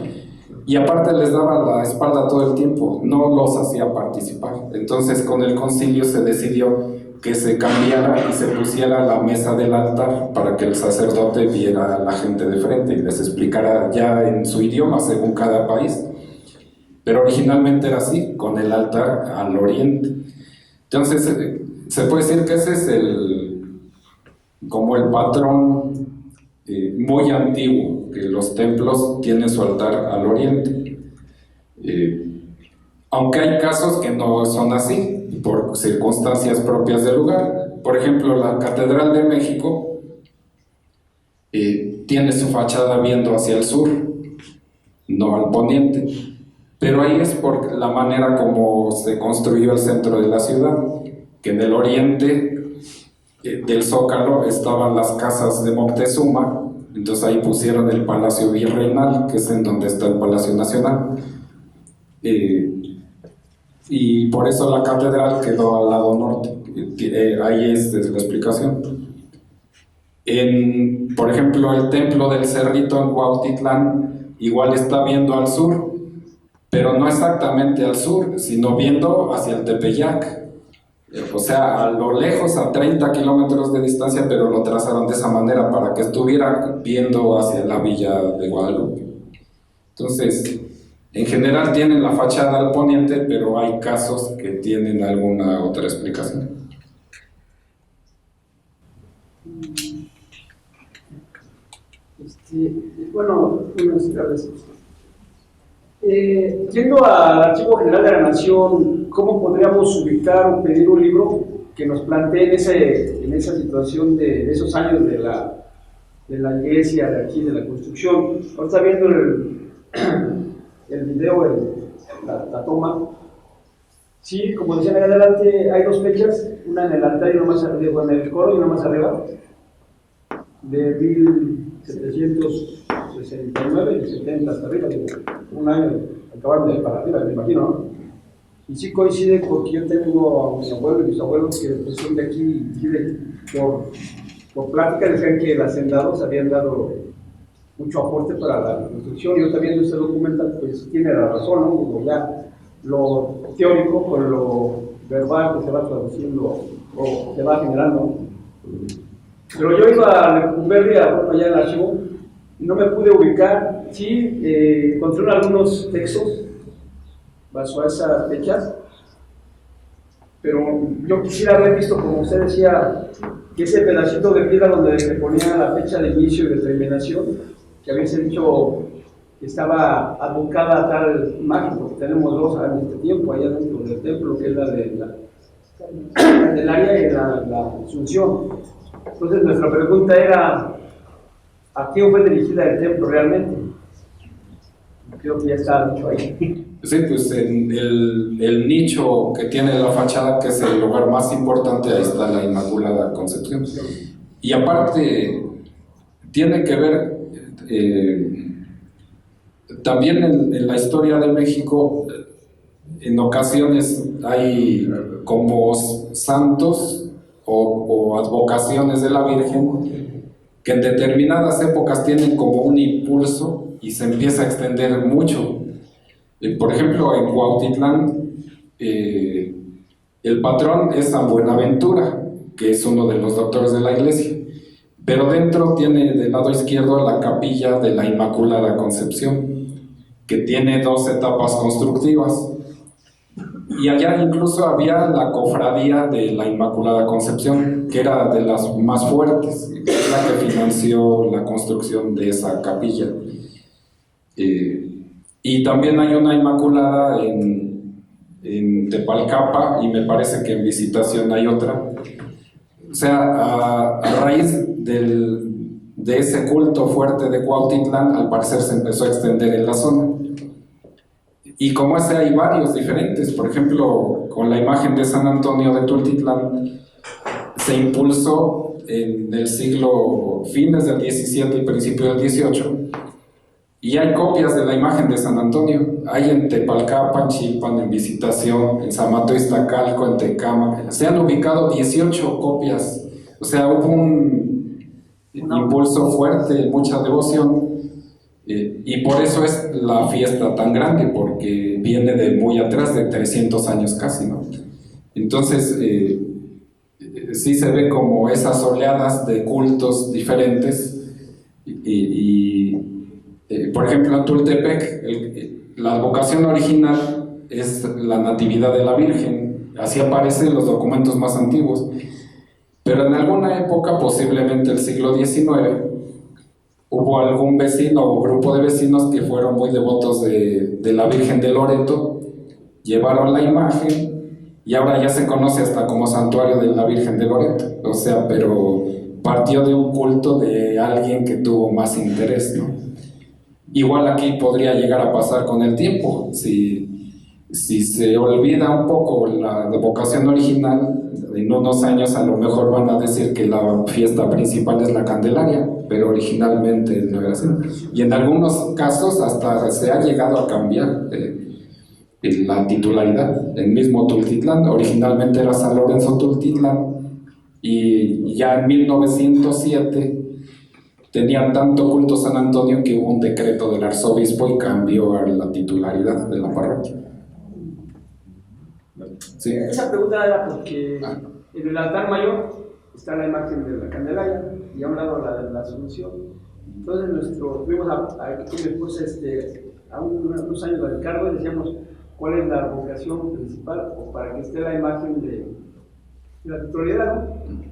Y aparte les daba la espalda todo el tiempo, no los hacía participar. Entonces con el concilio se decidió que se cambiara y se pusiera la mesa del altar para que el sacerdote viera a la gente de frente y les explicara ya en su idioma según cada país. Pero originalmente era así, con el altar al oriente. Entonces se puede decir que ese es como el patrón muy antiguo, que los templos tienen su altar al oriente. Aunque hay casos que no son así, por circunstancias propias del lugar. Por ejemplo, la Catedral de México tiene su fachada viendo hacia el sur, no al poniente. Pero ahí es por la manera como se construyó el centro de la ciudad, que en el oriente del Zócalo estaban las casas de Moctezuma, entonces ahí pusieron el Palacio Virreinal, que es en donde está el Palacio Nacional. Y por eso la catedral quedó al lado norte. Ahí es la explicación. Por ejemplo, el templo del Cerrito en Cuautitlán igual está viendo al sur, pero no exactamente al sur, sino viendo hacia el Tepeyac. O sea, a lo lejos, a 30 kilómetros de distancia, pero lo trazaron de esa manera para que estuviera viendo hacia la villa de Guadalupe. Entonces, en general tienen la fachada al poniente, pero hay casos que tienen alguna otra explicación. Bueno, buenas tardes. Yendo al Archivo General de la Nación, ¿cómo podríamos ubicar o pedir un libro que nos plantee en esa situación de esos años de la iglesia, de aquí, de la construcción? Ahora está viendo el video, la toma. Sí, como decían ahí adelante, hay dos fechas, una en el altar y una más arriba, en el coro y una más arriba, de 1769 y 70 hasta arriba, un año, acabaron de ir para arriba, me imagino, ¿no? Y sí coincide porque yo tengo a mis abuelos y mis abuelos que pues, son de aquí, por plática decían que los hacendados habían dado mucho aporte para la construcción. Yo también este documental pues tiene la razón, ¿no? Como ya lo teórico con lo verbal que se va traduciendo o se va generando. Pero yo iba a Lecumberri, allá en el archivo, y no me pude ubicar. Sí, encontré algunos textos pasó a esas fechas. Pero yo quisiera haber visto, como usted decía, que ese pedacito de piedra donde se ponía la fecha de inicio y de terminación, que habíase dicho que estaba abocada a tal imagen, porque tenemos dos al mismo tiempo allá dentro del templo, que es la del área y la Asunción. Entonces nuestra pregunta era, ¿a quién fue dirigida el templo realmente? Creo que ya está dicho ahí. Sí, pues en el nicho que tiene la fachada, que es el lugar más importante, ahí está la Inmaculada Concepción. Y aparte, tiene que ver también en la historia de México, en ocasiones hay como santos o advocaciones de la Virgen que en determinadas épocas tienen como un impulso y se empieza a extender mucho. Por ejemplo, en Cuautitlán, el patrón es San Buenaventura, que es uno de los doctores de la iglesia, pero dentro tiene del lado izquierdo la capilla de la Inmaculada Concepción, que tiene 2 etapas constructivas, y allá incluso había la cofradía de la Inmaculada Concepción, que era de las más fuertes, es la que financió la construcción de esa capilla. Y también hay una Inmaculada en Tepalcapa, y me parece que en Visitación hay otra. O sea, a raíz de ese culto fuerte de Cuautitlán, al parecer se empezó a extender en la zona. Y como ese hay varios diferentes, por ejemplo, con la imagen de San Antonio de Tultitlán, se impulsó en el siglo, fines del 17 y principio del 18, y hay copias de la imagen de San Antonio. Hay en Tepalcapa, en Chilpan, en Visitación, en Zamato Iztacalco, en Tecámac. Se han ubicado 18 copias. O sea, hubo un impulso fuerte, mucha devoción. Y por eso es la fiesta tan grande, porque viene de muy atrás, de 300 años casi, ¿no? Entonces, sí se ve como esas oleadas de cultos diferentes. Por ejemplo, en Tultepec, la advocación original es la Natividad de la Virgen, así aparece en los documentos más antiguos, pero en alguna época, posiblemente el siglo XIX, hubo algún vecino o grupo de vecinos que fueron muy devotos de la Virgen de Loreto, llevaron la imagen y ahora ya se conoce hasta como Santuario de la Virgen de Loreto, o sea, pero partió de un culto de alguien que tuvo más interés, ¿no? Igual aquí podría llegar a pasar con el tiempo, si se olvida un poco la vocación original, en unos años a lo mejor van a decir que la fiesta principal es la Candelaria, pero originalmente no era así. Y en algunos casos hasta se ha llegado a cambiar la titularidad. El mismo Tultitlán, originalmente era San Lorenzo Tultitlán, y ya en 1907 tenía tanto culto San Antonio que hubo un decreto del arzobispo y cambió a la titularidad de la parroquia. ¿Sí? Esa pregunta era porque en el altar mayor está la imagen de la Candelaria y a un lado la de la Asunción. Entonces fuimos aquí mi esposa a unos años al cargo y decíamos cuál es la vocación principal o para que esté la imagen de la titularidad, ¿no?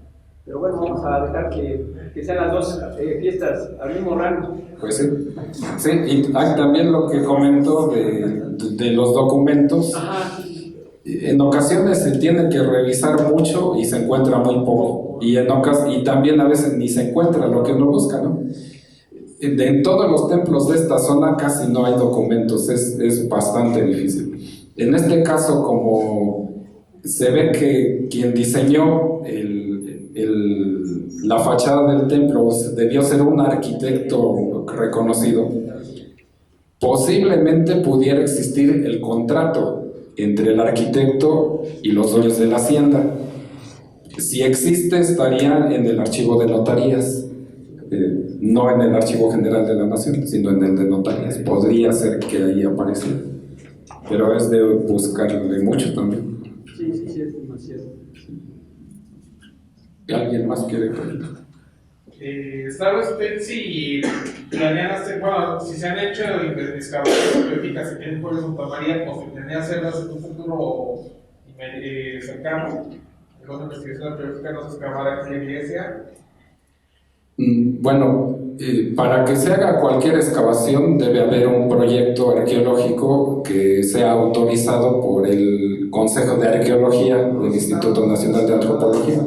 Pero bueno, vamos a dejar que sean las dos fiestas al mismo rango. Pues sí, y también lo que comentó de los documentos. Ajá. En ocasiones se tiene que revisar mucho y se encuentra muy poco, y también a veces ni se encuentra lo que uno busca, ¿no? En todos los templos de esta zona casi no hay documentos, es bastante difícil. En este caso, como se ve que quien diseñó la fachada del templo debió ser un arquitecto reconocido, posiblemente pudiera existir el contrato entre el arquitecto y los dueños de la hacienda. Si existe, estaría en el archivo de notarías, no en el archivo general de la nación, sino en el de notarías. Podría ser que ahí apareciera, pero es de buscarle mucho también. Sí, es demasiado. ¿Alguien más quiere comentar? ¿Sabe usted si planean hacer, bueno, si se han hecho excavaciones arqueológicas aquí en el pueblo de Santa María o si planea hacerlas en un futuro cercano? En una investigación arqueológica no se excavara aquí en la iglesia. Bueno, para que se haga cualquier excavación debe haber un proyecto arqueológico que sea autorizado por el Consejo de Arqueología del Instituto Nacional de Antropología.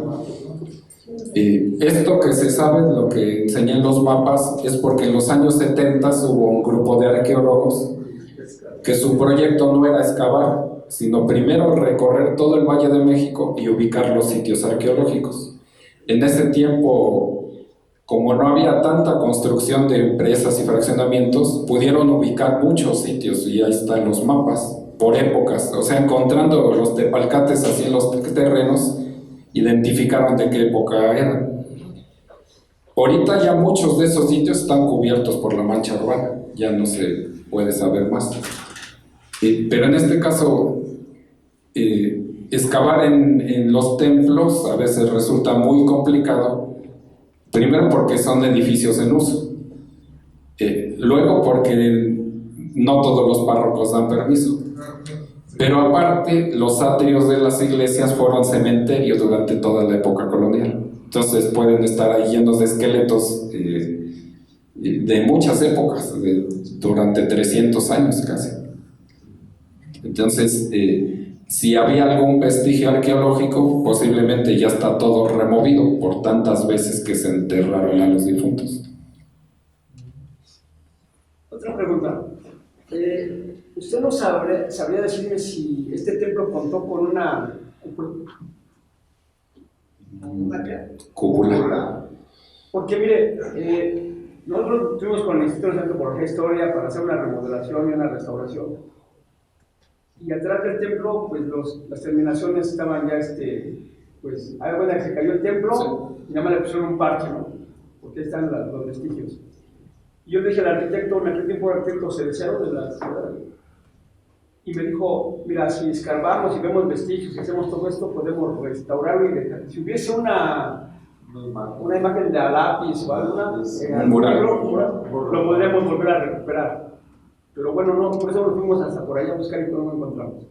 Esto que se sabe, lo que enseñé en los mapas, es porque en los años 70 hubo un grupo de arqueólogos que su proyecto no era excavar, sino primero recorrer todo el Valle de México y ubicar los sitios arqueológicos. En ese tiempo, como no había tanta construcción de empresas y fraccionamientos, pudieron ubicar muchos sitios y ahí están los mapas, por épocas. O sea, encontrando los tepalcates así en los terrenos, identificaron de qué época eran. Ahorita ya muchos de esos sitios están cubiertos por la mancha urbana, ya no se puede saber más. Pero en este caso, excavar en los templos a veces resulta muy complicado. Primero porque son edificios en uso, luego porque no todos los párrocos dan permiso, pero aparte los atrios de las iglesias fueron cementerios durante toda la época colonial, entonces pueden estar ahí llenos de esqueletos de muchas épocas, durante 300 años casi. Entonces, si había algún vestigio arqueológico, posiblemente ya está todo removido por tantas veces que se enterraron a los difuntos. Otra pregunta. ¿Usted no sabría decirme si este templo contó con una Cúpula. Porque mire, nosotros estuvimos con el Instituto de Antropología e Historia para hacer una remodelación y una restauración. Y atrás del templo, pues las terminaciones estaban ya, pues, hay buena que se cayó el templo, sí. Y nada más le pusieron un parche, ¿no? Porque están los vestigios. Y yo le dije al arquitecto, en aquel tiempo el arquitecto Cerecero de la ciudad, y me dijo, mira, si escarbamos y vemos vestigios y hacemos todo esto, podemos restaurarlo y dejar. Si hubiese una imagen de a lápiz o alguna, un mural, lo podríamos volver a recuperar. Pero bueno, no, por eso nos fuimos hasta por allá a buscar y no lo encontramos.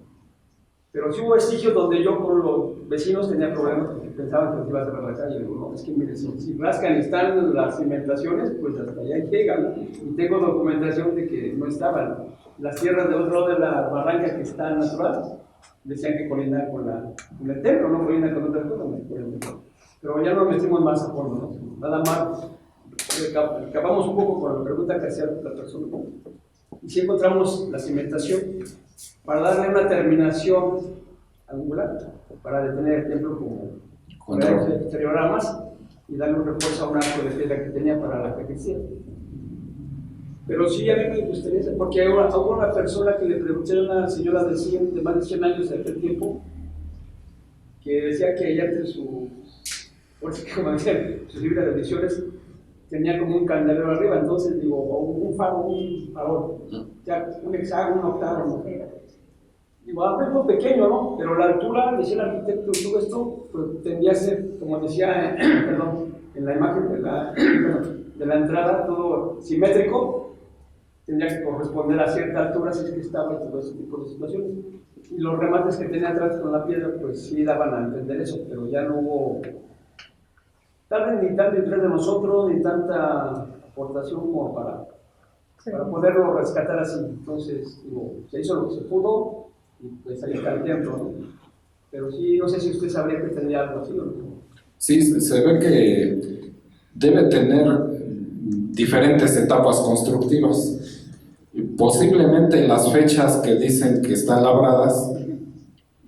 Pero sí hubo vestigios donde yo con los vecinos tenía problemas porque pensaban que nos iba a cerrar la calle. Y digo, no, es que mire, si rascan y están las cimentaciones, pues hasta allá llegan. Y tengo documentación de que no estaban. Las tierras del otro lado de la barranca que está natural, decían que colindaban con el templo, no colindaban con otras cosas. Pero ya nos metimos más a fondo, ¿no? Nada más, acabamos un poco con la pregunta que hacía la persona. Y si encontramos la cimentación para darle una terminación angular, para detener el templo como exterioramas y darle un refuerzo a un arco de piedra que tenía para la sacristía. Pero sí, a mí me gustaría, porque hubo una persona que le pregunté a una señora de más de 100 años de aquel tiempo, que decía que ella entre su libro de ediciones tenía como un candelero arriba, entonces digo, un farol, ya un hexágono, un octágono. Digo, es muy pequeño, ¿no? Pero la altura, decía el arquitecto, todo esto, pues tendría a ser, como decía, en la imagen de la entrada, todo simétrico, tendría que corresponder a cierta altura si es que estaba en todo ese tipo de situaciones. Y los remates que tenía atrás con la piedra, pues sí daban a entender eso, pero ya no hubo tal vez ni tanto interés de nosotros, ni tanta aportación como para poderlo rescatar así. Entonces, digo, se hizo lo que se pudo y pues ahí está el templo, ¿no? Pero sí, no sé si usted sabría que tendría algo así o no. Sí, se ve que debe tener diferentes etapas constructivas. Posiblemente las fechas que dicen que están labradas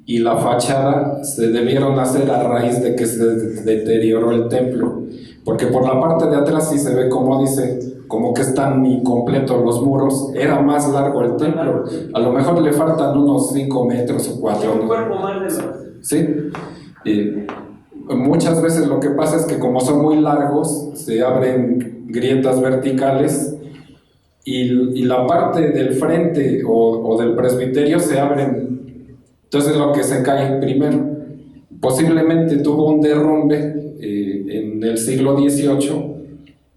y la fachada se debieron hacer a raíz de que se deterioró el templo, porque por la parte de atrás sí se ve, como dice, como que están incompletos los muros. Era más largo el templo, a lo mejor le faltan unos 5 metros o 4. Un cuerpo más de los... Sí, muchas veces lo que pasa es que como son muy largos, se abren grietas verticales y la parte del frente o del presbiterio se abren. Entonces lo que se cae primero, posiblemente tuvo un derrumbe en el siglo XVIII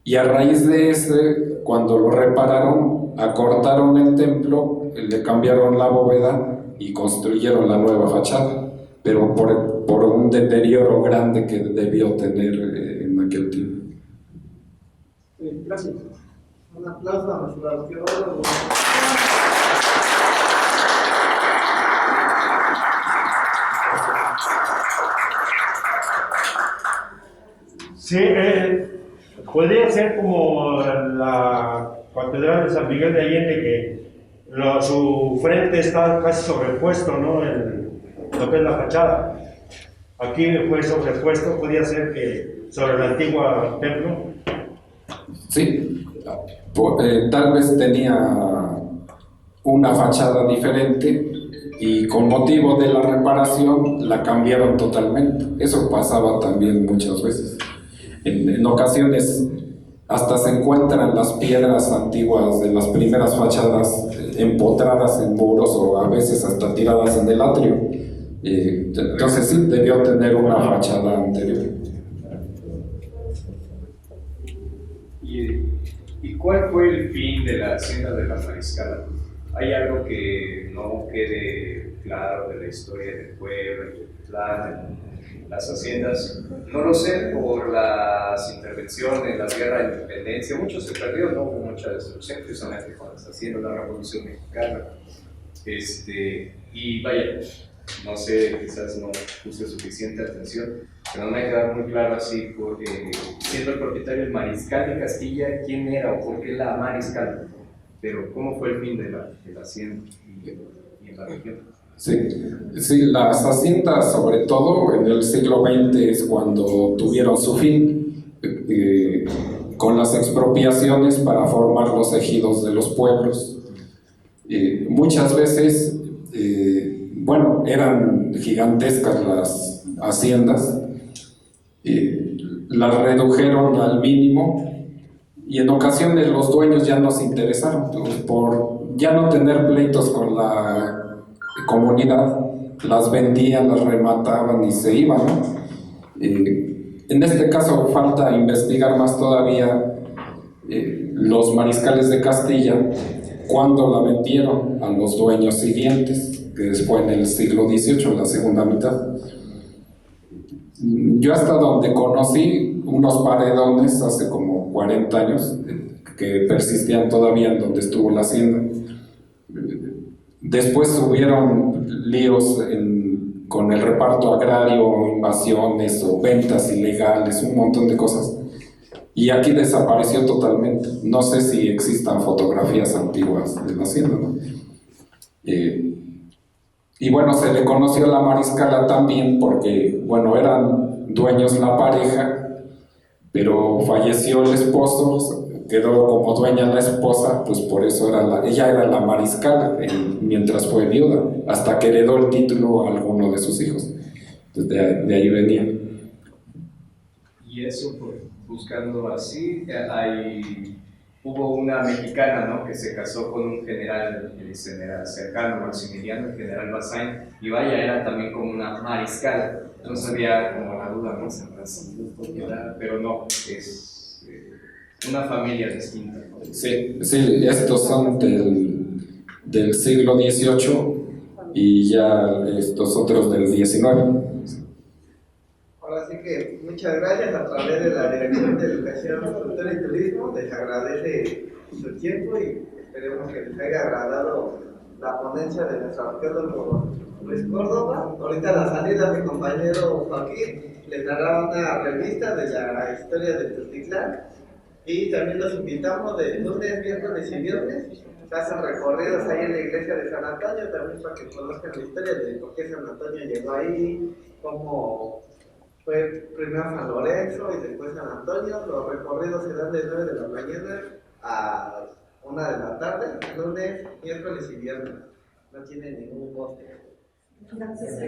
Y a raíz de ese, cuando lo repararon, acortaron el templo, le cambiaron la bóveda y construyeron la nueva fachada, pero por un deterioro grande que debió tener en aquel tiempo. Gracias. Un aplauso a nuestro arqueólogo. Sí, podría ser como la Catedral de San Miguel de Allende, que su frente está casi sobrepuesto, ¿no? Lo que es la fachada. Aquí fue sobrepuesto, podría ser que sobre el antiguo templo. Sí, tal vez tenía una fachada diferente y con motivo de la reparación la cambiaron totalmente. Eso pasaba también muchas veces. En ocasiones hasta se encuentran las piedras antiguas de las primeras fachadas empotradas en muros o a veces hasta tiradas en el atrio. Entonces sí, debió tener una fachada anterior. ¿Y cuál fue el fin de la hacienda de la Mariscala? ¿Hay algo que no quede claro de la historia del pueblo, del plan, las haciendas? No lo sé, por las intervenciones, las guerras de independencia, mucho se perdió, no hubo mucha destrucción, precisamente con las haciendas, la Revolución Mexicana. Y vaya, no sé, quizás no puse suficiente atención, pero no me queda muy claro así, porque siendo el propietario del Mariscal de Castilla, ¿quién era o por qué la Mariscal? Pero ¿cómo fue el fin de la hacienda y en la región? Sí, las haciendas, sobre todo en el siglo XX, es cuando tuvieron su fin, con las expropiaciones para formar los ejidos de los pueblos. Muchas veces, eran gigantescas las haciendas, las redujeron al mínimo y en ocasiones los dueños ya no se interesaron, por ya no tener pleitos con la comunidad, las vendían, las remataban y se iban, ¿no? En este caso falta investigar más todavía los mariscales de Castilla, cuándo la vendieron a los dueños siguientes, que fue en el siglo XVIII, la segunda mitad. Yo hasta donde conocí unos paredones hace como 40 años que persistían todavía en donde estuvo la hacienda. Después hubieron líos con el reparto agrario, invasiones o ventas ilegales, un montón de cosas. Y aquí desapareció totalmente. No sé si existan fotografías antiguas de la hacienda, ¿no? Y bueno, se le conoció a la Mariscala también porque, eran dueños la pareja, pero falleció el esposo, quedó como dueña la esposa, pues por eso ella era la Mariscala mientras fue viuda, hasta que heredó el título a alguno de sus hijos. Entonces de ahí venía. Y eso, buscando así, hubo una mexicana, ¿no?, que se casó con un general cercano, Maximiliano, el general Bazaine, y vaya, era también como una mariscal. Entonces había como la duda, ¿no?, pero no, es una familia distinta, ¿no? Sí, estos son del siglo XVIII y ya estos otros del XIX. Ahora sí que muchas gracias. A través de la Dirección de Educación, Cultura y Turismo les agradece su tiempo y esperemos que les haya agradado la ponencia de nuestro arqueólogo Luis Córdoba. Ahorita a la salida mi compañero Joaquín les dará una revista de la historia de Tultitlán y también los invitamos de lunes, miércoles y viernes. Hacen recorridos ahí en la iglesia de San Antonio también para que conozcan la historia de por qué San Antonio llegó ahí, cómo fue primero San Lorenzo y después San Antonio. Los recorridos se dan de 9 de la mañana a 1 de la tarde, lunes, miércoles y viernes. No tiene ningún coste. Gracias.